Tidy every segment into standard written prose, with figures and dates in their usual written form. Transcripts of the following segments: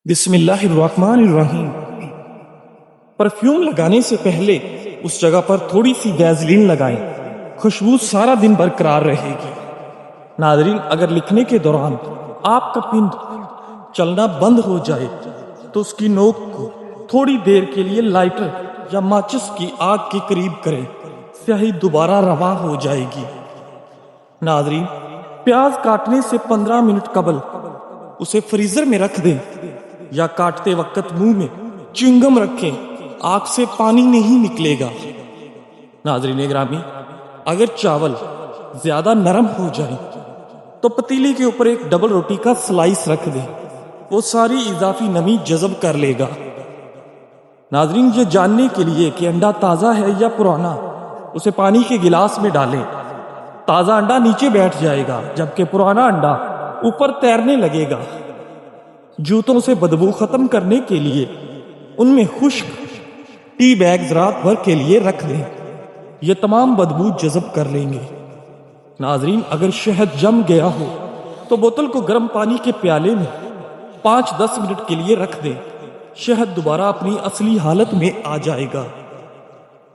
بسم اللہ الرحمن الرحیم۔ پرفیوم لگانے سے پہلے اس جگہ پر تھوڑی سی ویزلین لگائیں، خوشبو سارا دن برقرار رہے گی۔ ناظرین، اگر لکھنے کے دوران آپ کا پن چلنا بند ہو جائے تو اس کی نوک کو تھوڑی دیر کے لیے لائٹر یا ماچس کی آگ کے قریب کریں، سیاہی دوبارہ رواں ہو جائے گی۔ ناظرین، پیاز کاٹنے سے 15 منٹ قبل اسے فریزر میں رکھ دیں یا کاٹتے وقت منہ میں چنگم رکھیں، آگ سے پانی نہیں نکلے گا۔ ناظرین گرامی، اگر چاول زیادہ نرم ہو جائے تو پتیلی کے اوپر ایک ڈبل روٹی کا سلائس رکھ دیں، وہ ساری اضافی نمی جذب کر لے گا۔ ناظرین، یہ جاننے کے لیے کہ انڈا تازہ ہے یا پرانا، اسے پانی کے گلاس میں ڈالیں۔ تازہ انڈا نیچے بیٹھ جائے گا جبکہ پرانا انڈا اوپر تیرنے لگے گا۔ جوتوں سے بدبو ختم کرنے کے لیے ان میں خشک ٹی بیگز رات بھر کے لیے رکھ دیں، یہ تمام بدبو جذب کر لیں گے۔ ناظرین، اگر شہد جم گیا ہو تو بوتل کو گرم پانی کے پیالے میں 5-10 منٹ کے لیے رکھ دیں، شہد دوبارہ اپنی اصلی حالت میں آ جائے گا۔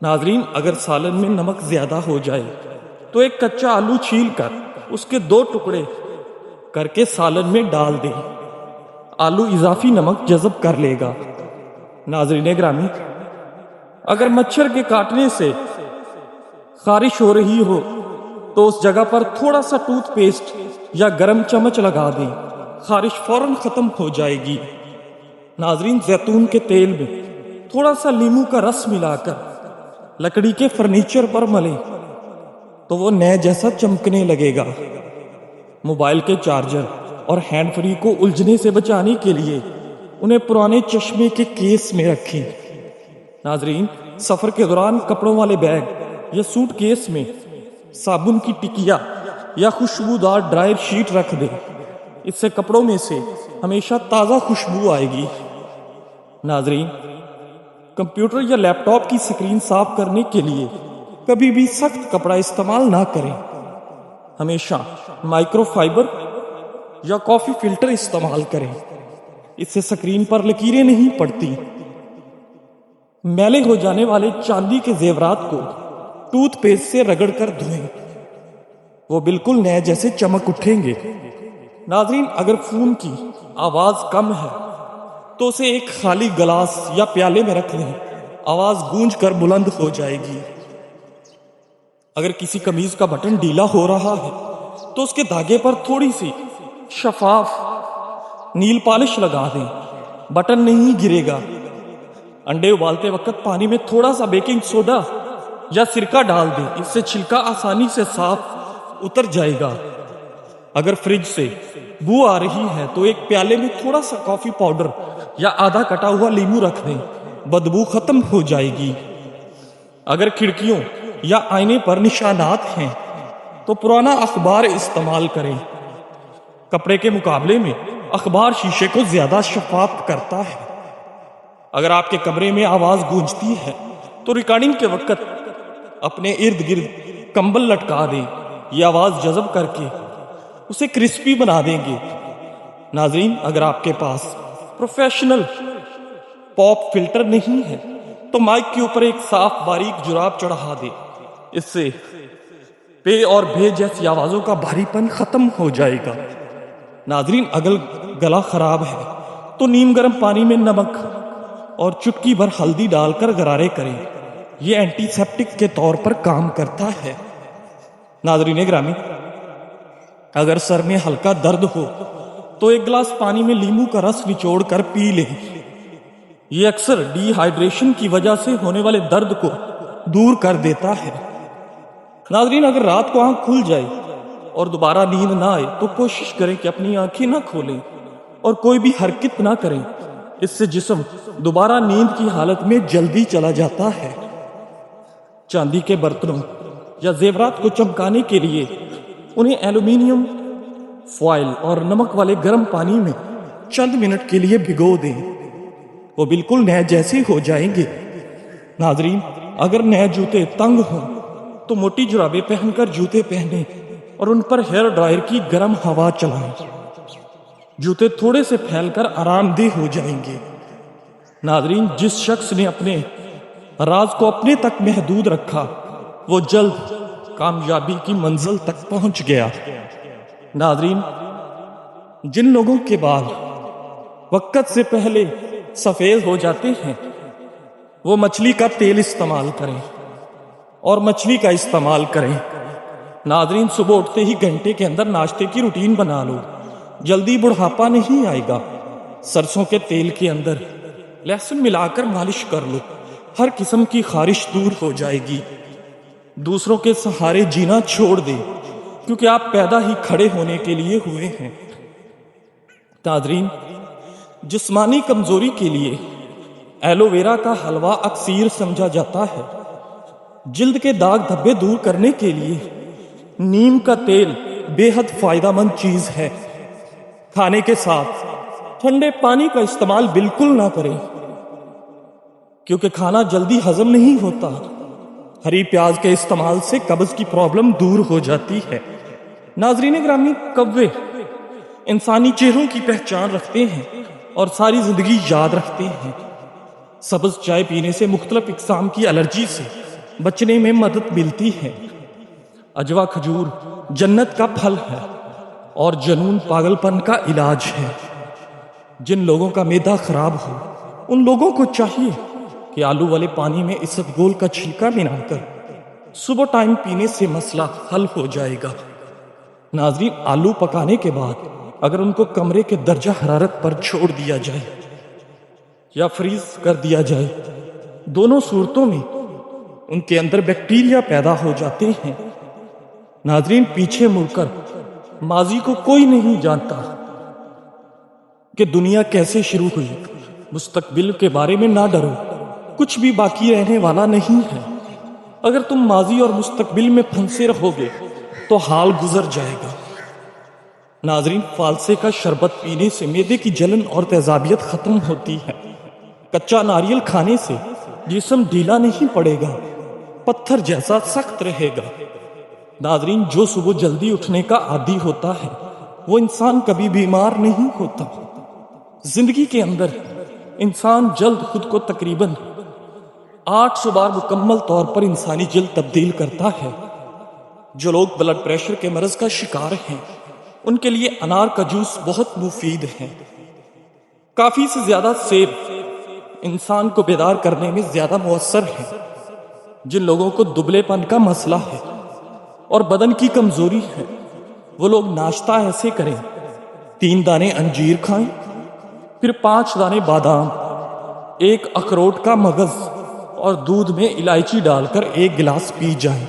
ناظرین، اگر سالن میں نمک زیادہ ہو جائے تو ایک کچا آلو چھیل کر اس کے 2 ٹکڑے کر کے سالن میں ڈال دیں، آلو اضافی نمک جذب کر لے گا۔ ناظرین گرامی، اگر مچھر کے کاٹنے سے خارش ہو رہی ہو تو اس جگہ پر تھوڑا سا ٹوتھ پیسٹ یا گرم چمچ لگا دیں، خارش فوراً ختم ہو جائے گی۔ ناظرین، زیتون کے تیل میں تھوڑا سا لیمو کا رس ملا کر لکڑی کے فرنیچر پر ملیں تو وہ نئے جیسا چمکنے لگے گا۔ موبائل کے چارجر اور ہینڈ فری کو الجھنے سے بچانے کے لیے انہیں پرانے چشمے کے کیس میں رکھیں۔ ناظرین، سفر کے دوران کپڑوں والے بیگ یا سوٹ کیس میں صابن کی ٹکیا یا خوشبودار ڈرائر شیٹ رکھ دیں، اس سے کپڑوں میں سے ہمیشہ تازہ خوشبو آئے گی۔ ناظرین، کمپیوٹر یا لیپ ٹاپ کی سکرین صاف کرنے کے لیے کبھی بھی سخت کپڑا استعمال نہ کریں، ہمیشہ مائکرو فائبر یا کافی فلٹر استعمال کریں، اس سے سکرین پر لکیریں نہیں پڑتی۔ میلے ہو جانے والے چاندی کے زیورات کو ٹوتھ پیسٹ سے رگڑ کر دھوئیں، وہ بالکل نئے جیسے چمک اٹھیں گے۔ ناظرین، اگر فون کی آواز کم ہے تو اسے ایک خالی گلاس یا پیالے میں رکھ لیں، آواز گونج کر بلند ہو جائے گی۔ اگر کسی قمیض کا بٹن ڈھیلا ہو رہا ہے تو اس کے دھاگے پر تھوڑی سی شفاف نیل پالش لگا دیں، بٹن نہیں گرے گا۔ انڈے ابالتے وقت پانی میں تھوڑا سا بیکنگ سوڈا یا سرکہ ڈال دیں، اس سے چھلکا آسانی سے صاف اتر جائے گا۔ اگر فریج سے بو آ رہی ہے تو ایک پیالے میں تھوڑا سا کافی پاؤڈر یا آدھا کٹا ہوا لیمو رکھ دیں، بدبو ختم ہو جائے گی۔ اگر کھڑکیوں یا آئینے پر نشانات ہیں تو پرانا اخبار استعمال کریں، کپڑے کے مقابلے میں اخبار شیشے کو زیادہ شفاف کرتا ہے۔ اگر آپ کے کمرے میں آواز گونجتی ہے تو ریکارڈنگ کے وقت اپنے ارد گرد کمبل لٹکا دیں، یہ آواز جذب کر کے اسے کرسپی بنا دیں گے۔ ناظرین، اگر آپ کے پاس پروفیشنل پاپ فلٹر نہیں ہے تو مائک کے اوپر ایک صاف باریک جراب چڑھا دیں، اس سے پے اور بھے جیسی آوازوں کا بھاری پن ختم ہو جائے گا۔ ناظرین، اگر گلا خراب ہے تو نیم گرم پانی میں نمک اور چٹکی بھر ہلدی ڈال کر غرارے کریں، یہ اینٹی سیپٹک کے طور پر کام کرتا ہے۔ ناظرین گرامی، اگر سر میں ہلکا درد ہو تو ایک گلاس پانی میں لیمو کا رس نچوڑ کر پی لیں، یہ اکثر ڈی ہائیڈریشن کی وجہ سے ہونے والے درد کو دور کر دیتا ہے۔ ناظرین، اگر رات کو آنکھ کھل جائے اور دوبارہ نیند نہ آئے تو کوشش کریں کہ اپنی آنکھیں نہ کھولیں اور کوئی بھی حرکت نہ کریں، اس سے جسم دوبارہ نیند کی حالت میں جلدی چلا جاتا ہے۔ چاندی کے برتنوں یا زیورات کو چمکانے کے لیے انہیں ایلومینیم فوائل اور نمک والے گرم پانی میں چند منٹ کے لیے بھگو دیں، وہ بالکل نئے جیسے ہو جائیں گے۔ ناظرین، اگر نئے جوتے تنگ ہوں تو موٹی جرابیں پہن کر جوتے پہنیں اور ان پر ہیئر ڈرائر کی گرم ہوا چلائیں۔ جوتے تھوڑے سے پھیل کر آرام دہ ہو جائیں گے۔ ناظرین، جس شخص نے اپنے راز کو اپنے تک محدود رکھا وہ جلد کامیابی کی منزل تک پہنچ گیا۔ ناظرین، جن لوگوں کے بال وقت سے پہلے سفید ہو جاتے ہیں وہ مچھلی کا تیل استعمال کریں اور مچھلی کا استعمال کریں۔ ناظرین، صبح اٹھتے ہی گھنٹے کے اندر ناشتے کی روٹین بنا لو، جلدی بڑھاپا نہیں آئے گا۔ سرسوں کے تیل کے اندر لہسن ملا کر مالش کر لو، ہر قسم کی خارش دور ہو جائے گی۔ دوسروں کے سہارے جینا چھوڑ دیں، کیونکہ آپ پیدا ہی کھڑے ہونے کے لیے ہوئے ہیں۔ ناظرین، جسمانی کمزوری کے لیے ایلو ویرا کا حلوہ اکسیر سمجھا جاتا ہے۔ جلد کے داغ دھبے دور کرنے کے لیے نیم کا تیل بے حد فائدہ مند چیز ہے۔ کھانے کے ساتھ ٹھنڈے پانی کا استعمال بالکل نہ کریں، کیونکہ کھانا جلدی ہضم نہیں ہوتا۔ ہری پیاز کے استعمال سے قبض کی پرابلم دور ہو جاتی ہے۔ ناظرین گرامی، کوے انسانی چہروں کی پہچان رکھتے ہیں اور ساری زندگی یاد رکھتے ہیں۔ سبز چائے پینے سے مختلف اقسام کی الرجی سے بچنے میں مدد ملتی ہے۔ اجوا کھجور جنت کا پھل ہے اور جنون پاگل پن کا علاج ہے۔ جن لوگوں کا معدہ خراب ہو ان لوگوں کو چاہیے کہ آلو والے پانی میں اسبگول کا چھلکا ملا کر صبح ٹائم پینے سے مسئلہ حل ہو جائے گا۔ ناظرین، آلو پکانے کے بعد اگر ان کو کمرے کے درجہ حرارت پر چھوڑ دیا جائے یا فریز کر دیا جائے، دونوں صورتوں میں ان کے اندر بیکٹیریا پیدا ہو جاتے ہیں۔ ناظرین، پیچھے مڑ کر ماضی کو کوئی نہیں جانتا کہ دنیا کیسے شروع ہوئی۔ مستقبل کے بارے میں نہ ڈرو، کچھ بھی باقی رہنے والا نہیں ہے۔ اگر تم ماضی اور مستقبل میں پھنسے رہو گے تو حال گزر جائے گا۔ ناظرین، فالسے کا شربت پینے سے معدے کی جلن اور تیزابیت ختم ہوتی ہے۔ کچا ناریل کھانے سے جسم ڈھیلا نہیں پڑے گا، پتھر جیسا سخت رہے گا۔ ناظرین، جو صبح جلدی اٹھنے کا عادی ہوتا ہے وہ انسان کبھی بیمار نہیں ہوتا۔ زندگی کے اندر انسان جلد خود کو تقریباً 800 بار مکمل طور پر انسانی جلد تبدیل کرتا ہے۔ جو لوگ بلڈ پریشر کے مرض کا شکار ہیں ان کے لیے انار کا جوس بہت مفید ہے۔ کافی سے زیادہ سیب انسان کو بیدار کرنے میں زیادہ مؤثر ہے۔ جن لوگوں کو دبلے پن کا مسئلہ ہے اور بدن کی کمزوری ہے وہ لوگ ناشتہ ایسے کریں: 3 دانے انجیر کھائیں، پھر 5 دانے بادام، 1 اخروٹ کا مغز اور دودھ میں الائچی ڈال کر 1 گلاس پی جائیں۔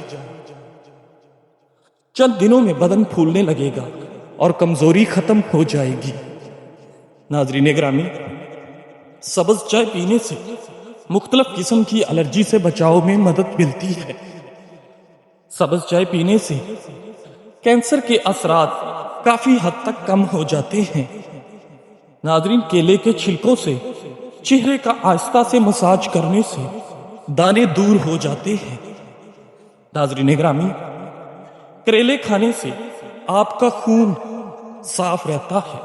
چند دنوں میں بدن پھولنے لگے گا اور کمزوری ختم ہو جائے گی۔ ناظرین گرامی، سبز چائے پینے سے مختلف قسم کی الرجی سے بچاؤ میں مدد ملتی ہے۔ سبز چائے پینے سے کینسر کے اثرات کافی حد تک کم ہو جاتے ہیں۔ ناظرین، کیلے کے چھلکوں سے چہرے کا آہستہ سے مساج کرنے سے دانے دور ہو جاتے ہیں۔ ناظرین گرامی، کریلے کھانے سے آپ کا خون صاف رہتا ہے۔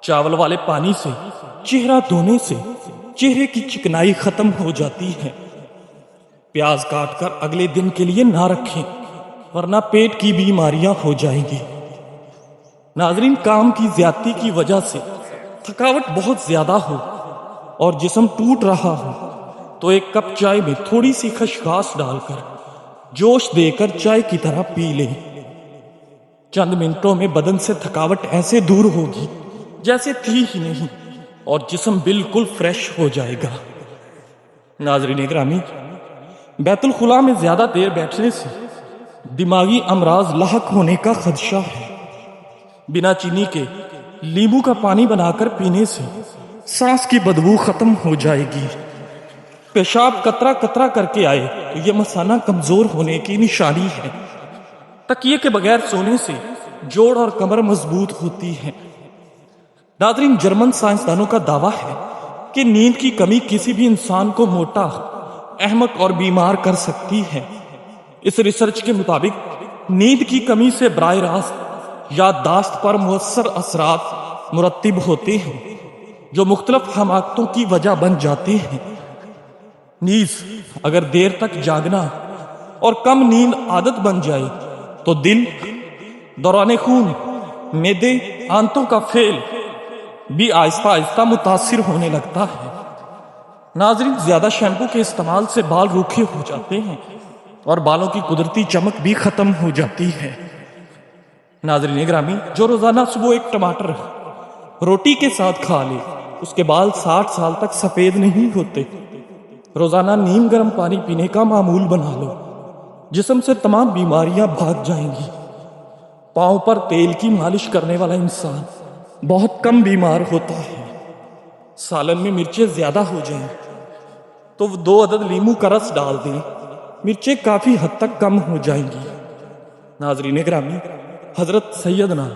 چاول والے پانی سے چہرہ دھونے سے چہرے کی چکنائی ختم ہو جاتی ہے۔ پیاز کاٹ کر اگلے دن کے لیے نہ رکھیں ورنہ پیٹ کی بیماریاں ہو جائیں گی۔ ناظرین، کام کی زیادتی کی وجہ سے تھکاوٹ بہت زیادہ ہو اور جسم ٹوٹ رہا ہو تو 1 کپ چائے میں تھوڑی سی خسخاس ڈال کر جوش دے کر چائے کی طرح پی لیں۔ چند منٹوں میں بدن سے تھکاوٹ ایسے دور ہوگی جیسے تھی ہی نہیں اور جسم بالکل فریش ہو جائے گا۔ ناظرین گرامی، بیت الخلاء میں زیادہ دیر بیٹھنے سے دماغی امراض لاحق ہونے کا خدشہ ہے۔ بنا چینی کے لیموں کا پانی بنا کر پینے سے سانس کی بدبو ختم ہو جائے گی۔ پیشاب قطرہ قطرہ کر کے آئے تو یہ مثانہ کمزور ہونے کی نشانی ہے۔ تکیے کے بغیر سونے سے جوڑ اور کمر مضبوط ہوتی ہے۔ ناظرین، جرمن سائنسدانوں کا دعویٰ ہے کہ نیند کی کمی کسی بھی انسان کو موٹا، احمق اور بیمار کر سکتی ہے۔ اس ریسرچ کے مطابق نیند کی کمی سے براہ راست یادداشت پر مؤثر اثرات مرتب ہوتے ہیں جو مختلف حماقتوں کی وجہ بن جاتے ہیں۔ نیز اگر دیر تک جاگنا اور کم نیند عادت بن جائے تو دل، دوران خون، معدے، آنتوں کا فعل بھی آہستہ آہستہ متاثر ہونے لگتا ہے۔ ناظرین، زیادہ شیمپو کے استعمال سے بال روکھے ہو جاتے ہیں اور بالوں کی قدرتی چمک بھی ختم ہو جاتی ہے۔ ناظرین گرامی، جو روزانہ صبح ایک ٹماٹر روٹی کے ساتھ کھا لے اس کے بال 60 سال تک سفید نہیں ہوتے۔ روزانہ نیم گرم پانی پینے کا معمول بنا لو، جسم سے تمام بیماریاں بھاگ جائیں گی۔ پاؤں پر تیل کی مالش کرنے والا انسان بہت کم بیمار ہوتا ہے۔ سالن میں مرچیں زیادہ ہو جائیں تو 2 عدد لیموں کا رس ڈال دیں، مرچیں کافی حد تک کم ہو جائیں گی۔ ناظرین گرامی، حضرت سیدنا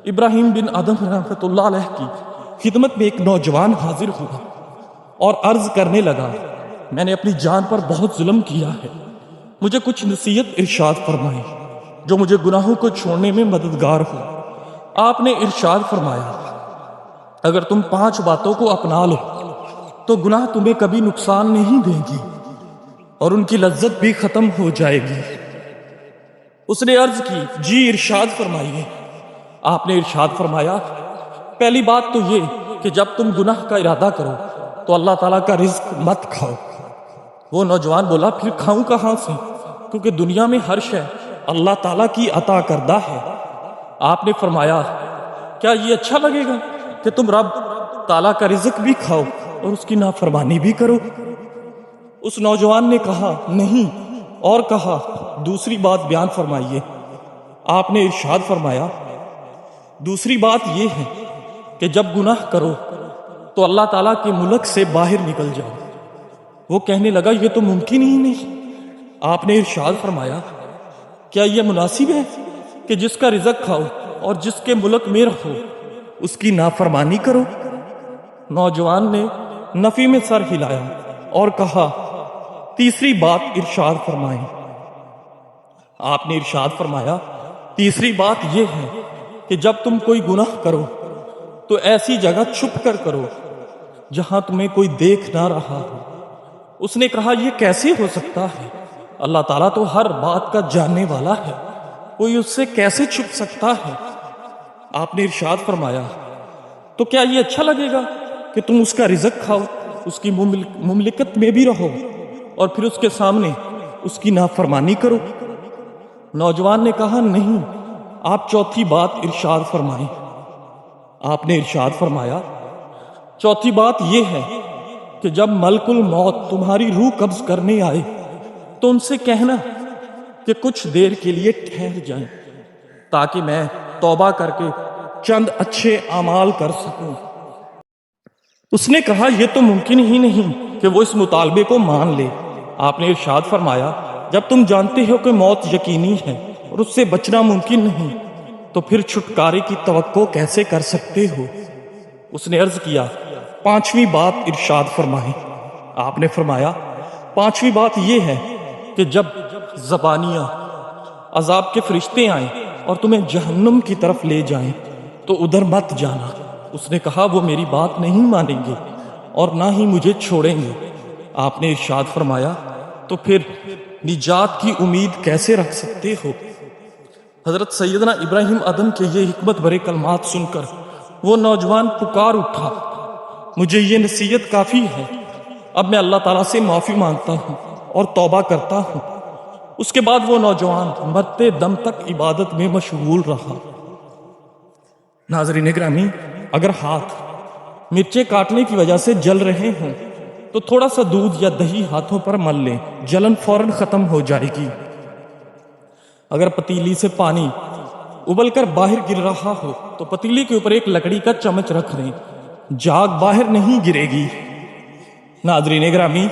ابراہیم بن آدم رحمۃ اللہ علیہ کی خدمت میں ایک نوجوان حاضر ہوا اور عرض کرنے لگا، میں نے اپنی جان پر بہت ظلم کیا ہے، مجھے کچھ نصیحت ارشاد فرمائیں جو مجھے گناہوں کو چھوڑنے میں مددگار ہو۔ آپ نے ارشاد فرمایا، اگر تم 5 باتوں کو اپنا لو تو گناہ تمہیں کبھی نقصان نہیں دیں گی اور ان کی لذت بھی ختم ہو جائے گی۔ اس نے عرض کی، جی ارشاد فرمائیے۔ آپ نے ارشاد فرمایا، پہلی بات تو یہ کہ جب تم گناہ کا ارادہ کرو تو اللہ تعالیٰ کا رزق مت کھاؤ۔ وہ نوجوان بولا، پھر کھاؤں کہاں سے؟ کیونکہ دنیا میں ہر شے اللہ تعالیٰ کی عطا کردہ ہے۔ آپ نے فرمایا، کیا یہ اچھا لگے گا کہ تم رب تعالیٰ کا رزق بھی کھاؤ اور اس کی نافرمانی بھی کرو؟ اس نوجوان نے کہا، نہیں، اور کہا، دوسری بات بیان فرمائیے۔ آپ نے ارشاد فرمایا، دوسری بات یہ ہے کہ جب گناہ کرو تو اللہ تعالیٰ کے ملک سے باہر نکل جاؤ۔ وہ کہنے لگا، یہ تو ممکن ہی نہیں۔ آپ نے ارشاد فرمایا، کیا یہ مناسب ہے کہ جس کا رزق کھاؤ اور جس کے ملک میں رہو اس کی نافرمانی کرو؟ نوجوان نے نفی میں سر ہلایا اور کہا، تیسری بات ارشاد فرمائیں۔ آپ نے ارشاد فرمایا، تیسری بات یہ ہے کہ جب تم کوئی گناہ کرو تو ایسی جگہ چھپ کر کرو جہاں تمہیں کوئی دیکھ نہ رہا ہو۔ اس نے کہا، یہ کیسے ہو سکتا ہے؟ اللہ تعالیٰ تو ہر بات کا جاننے والا ہے، کوئی اس سے کیسے چھپ سکتا ہے؟ آپ نے ارشاد فرمایا، تو کیا یہ اچھا لگے گا کہ تم اس کا رزق کھاؤ، اس کی مملکت میں بھی رہو اور پھر اس کے سامنے اس کی نافرمانی کرو؟ نوجوان نے کہا، نہیں، آپ چوتھی بات ارشاد فرمائیں۔ آپ نے ارشاد فرمایا، چوتھی بات یہ ہے کہ جب ملک الموت تمہاری روح قبض کرنے آئے تو ان سے کہنا کہ کچھ دیر کے لیے ٹھہر جائیں تاکہ میں توبہ کر کے چند اچھے اعمال کر سکوں۔ اس نے کہا، یہ تو ممکن ہی نہیں کہ وہ اس مطالبے کو مان لے۔ آپ نے ارشاد فرمایا، جب تم جانتے ہو کہ موت یقینی ہے اور اس سے بچنا ممکن نہیں تو پھر چھٹکارے کی توقع کیسے کر سکتے ہو؟ اس نے عرض کیا، 5ویں بات ارشاد فرمائیں۔ آپ نے فرمایا، 5ویں بات یہ ہے کہ جب زبانیہ عذاب کے فرشتے آئیں اور تمہیں جہنم کی طرف لے جائیں تو ادھر مت جانا۔ اس نے کہا، وہ میری بات نہیں مانیں گے اور نہ ہی مجھے چھوڑیں گے۔ آپ نے ارشاد فرمایا، تو پھر نجات کی امید کیسے رکھ سکتے ہو؟ حضرت سیدنا ابراہیم آدم کے یہ حکمت بھرے کلمات سن کر وہ نوجوان پکار اٹھا، مجھے یہ نصیحت کافی ہے، اب میں اللہ تعالیٰ سے معافی مانگتا ہوں اور توبہ کرتا ہوں۔ اس کے بعد وہ نوجوان مرتے دم تک عبادت میں مشغول رہا۔ ناظرین گرامی، اگر ہاتھ مرچیں کاٹنے کی وجہ سے جل رہے ہوں تو تھوڑا سا دودھ یا دہی ہاتھوں پر مل لیں، جلن فوراً ختم ہو جائے گی۔ اگر پتیلی سے پانی ابل کر باہر گر رہا ہو تو پتیلی کے اوپر ایک لکڑی کا چمچ رکھ دیں، جاگ باہر نہیں گرے گی۔ ناظرین گرامی،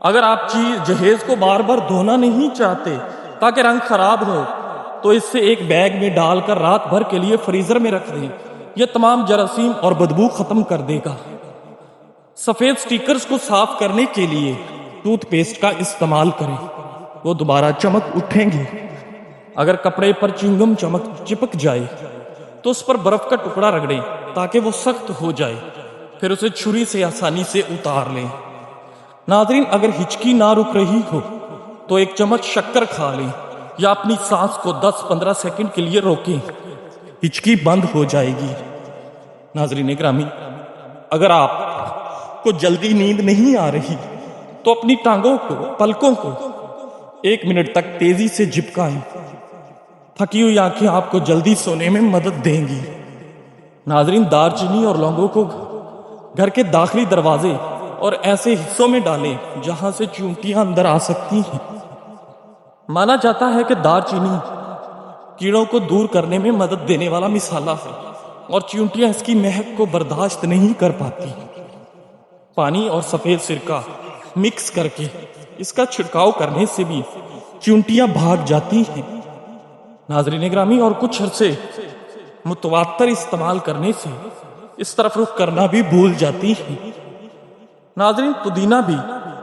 اگر آپ چیز جہیز کو بار بار دھونا نہیں چاہتے تاکہ رنگ خراب ہو تو اس سے ایک بیگ میں ڈال کر رات بھر کے لیے فریزر میں رکھ دیں، یہ تمام جراثیم اور بدبو ختم کر دے گا۔ سفید سٹیکرز کو صاف کرنے کے لیے ٹوتھ پیسٹ کا استعمال کریں، وہ دوبارہ چمک اٹھیں گے۔ اگر کپڑے پر چنگم چپک جائے تو اس پر برف کا ٹکڑا رگڑیں تاکہ وہ سخت ہو جائے، پھر اسے چھری سے آسانی سے اتار لیں۔ ناظرین، اگر ہچکی نہ رک رہی ہو تو ایک چمچ شکر کھا لیں یا اپنی سانس کو 10-15 سیکنڈ کے لیے روکیں، ہچکی بند ہو جائے گی۔ ناظرین گرامی، اگر آپ کو جلدی نیند نہیں آ رہی تو اپنی ٹانگوں کو، پلکوں کو 1 منٹ تک تیزی سے جھپکائیں۔ تھکی ہوئی آنکھیں آپ کو جلدی سونے میں مدد دیں گی۔ ناظرین، دار چینی اور لونگوں کو گھر کے داخلی دروازے اور ایسے حصوں میں ڈالیں جہاں سے چیونٹیاں اندر آ سکتی ہیں۔ مانا جاتا ہے کہ دار چینی کیڑوں کو دور کرنے میں مدد دینے والا مصالہ ہے اور چیونٹیاں اس کی مہک کو برداشت نہیں کر پاتی۔ پانی اور سفید سرکہ مکس کر کے اس کا چھڑکاؤ کرنے سے بھی چیونٹیاں بھاگ جاتی ہیں۔ ناظرین گرامی، اور کچھ عرصے متواتر استعمال کرنے سے اس طرف رخ کرنا بھی بھول جاتی ہیں۔ ناظرین، پودینہ بھی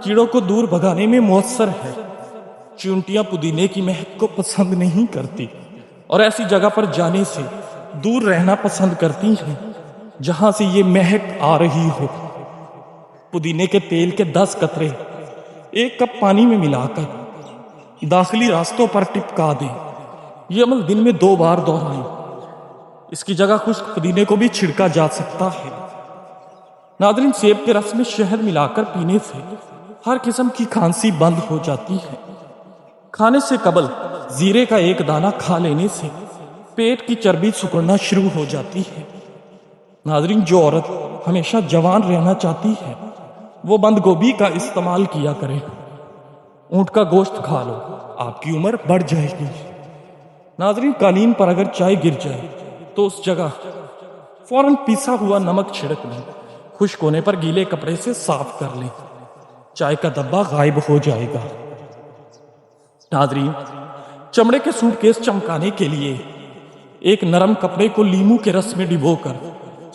کیڑوں کو دور بھگانے میں مؤثر ہے۔ چیونٹیاں پودینے کی مہک کو پسند نہیں کرتی اور ایسی جگہ پر جانے سے دور رہنا پسند کرتی ہیں جہاں سے یہ مہک آ رہی ہو۔ پودینے کے تیل کے 10 قطرے 1 کپ پانی میں ملا کر داخلی راستوں پر ٹپکا دیں۔ یہ عمل دن میں 2 بار دہرائیں۔ اس کی جگہ خشک پودینے کو بھی چھڑکا جا سکتا ہے۔ ناظرین، سیب کے رس میں شہد ملا کر پینے سے ہر قسم کی کھانسی بند ہو جاتی ہے۔ کھانے سے قبل زیرے کا 1 دانہ کھا لینے سے پیٹ کی چربی سکڑنا شروع ہو جاتی ہے۔ ناظرین، جو عورت ہمیشہ جوان رہنا چاہتی ہے وہ بند گوبھی کا استعمال کیا کرے۔ اونٹ کا گوشت کھا لو، آپ کی عمر بڑھ جائے گی۔ ناظرین، قالین پر اگر چائے گر جائے تو اس جگہ فوراً پیسا ہوا نمک چھڑک لیں۔ خشک ہونے پر گیلے کپڑے سے صاف کر لیں، چائے کا دبا غائب ہو جائے گا۔ ناظرین، چمڑے کے سوٹ کیس چمکانے کے لیے ایک نرم کپڑے کو لیمو کے رس میں ڈبو کر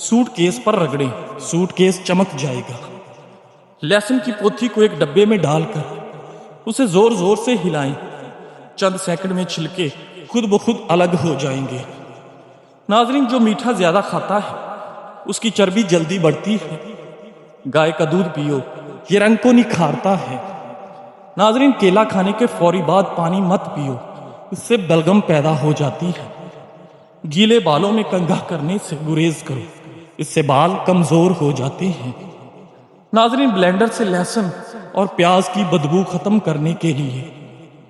سوٹ کیس پر رگڑیں، سوٹ کیس چمک جائے گا۔ لہسن کی پوتھی کو ایک ڈبے میں ڈال کر اسے زور زور سے ہلائیں، چند سیکنڈ میں چھلکے خود بخود الگ ہو جائیں گے۔ ناظرین، جو میٹھا زیادہ کھاتا ہے اس کی چربی جلدی بڑھتی ہے۔ گائے کا دودھ پیو، یہ رنگ کو نکھارتا ہے۔ ناظرین، کیلا کھانے کے فوری بعد پانی مت پیو، اس سے بلغم پیدا ہو جاتی ہے۔ گیلے بالوں میں کنگھا کرنے سے گریز کرو، اس سے بال کمزور ہو جاتے ہیں۔ ناظرین، بلینڈر سے لہسن اور پیاز کی بدبو ختم کرنے کے لیے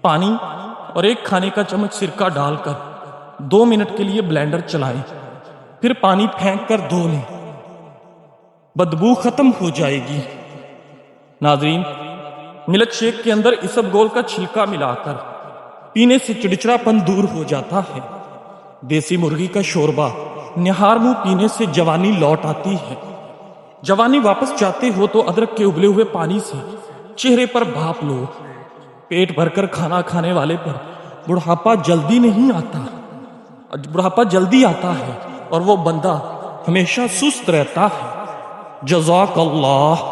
پانی اور 1 کھانے کا چمچ سرکہ ڈال کر 2 منٹ کے لیے بلینڈر چلائیں، پھر پانی پھینک کر دھو لیں، بدبو ختم ہو جائے گی۔ ناظرین، ملک شیک کے اندر اسب گول کا چھلکا ملا کر پینے سے چڑچڑا پن دور ہو جاتا ہے۔ دیسی مرغی کا شوربہ نہار منہ پینے سے جوانی لوٹ آتی ہے۔ جوانی واپس چاہتے ہو تو ادرک کے ابلے ہوئے پانی سے چہرے پر بھاپ لو۔ پیٹ بھر کر کھانا کھانے والے پر بڑھاپا جلدی نہیں آتا، بڑھاپا جلدی آتا ہے اور وہ بندہ ہمیشہ سست رہتا ہے۔ جزاک اللہ۔